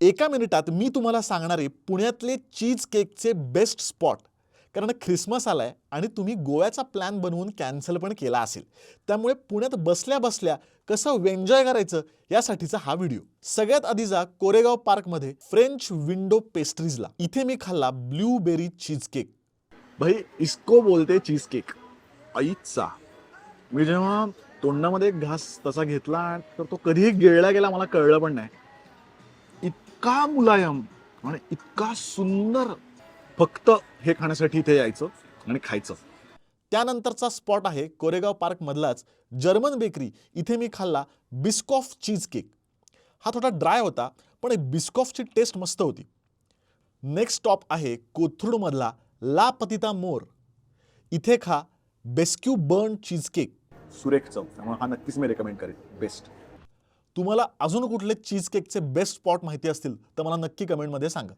एका मिनिटात मी तुम्हाला सांगणार आहे पुण्यातले चीज केकचे बेस्ट स्पॉट. कारण ख्रिसमस आलाय आणि तुम्ही गोव्याचा प्लॅन बनवून कॅन्सल पण केला असेल. त्यामुळे पुण्यात बसल्या बसल्या कसं एन्जॉय करायचं यासाठीचा हा व्हिडिओ. सगळ्यात आधी जा कोरेगाव पार्कमध्ये फ्रेंच विंडो पेस्ट्रीजला. इथे मी खाल्ला ब्लूबेरी चीज केक. भाई इसको बोलते चीज केक. आईचा मी जेव्हा तोंडामध्ये एक घास तसा घेतला तर तो कधी गिळला गेला मला कळलं पण नाही. इतका मुलायम आणि इतका सुंदर. फक्त हे खाण्यासाठी इथे यायचं आणि खायचं. त्यानंतरचा स्पॉट आहे कोरेगाव पार्क मधलाच जर्मन बेकरी. इथे मी खाल्ला बिस्कॉफ चीज केक. हा थोडा ड्राय होता पण बिस्कॉफची टेस्ट मस्त होती. नेक्स्ट स्टॉप आहे कोथरूड मधला ला पतिता मोर. इथे खा बेस्क्यू बर्न चीज केक. सुरेख चव, त्यामुळे हा नक्कीच मी रेकमेंड करेन. बेस्ट. तुम्हाला अजून कुठले चीज केकचे बेस्ट स्पॉट माहिती असतील तर मला नक्की कमेंटमध्ये सांगा.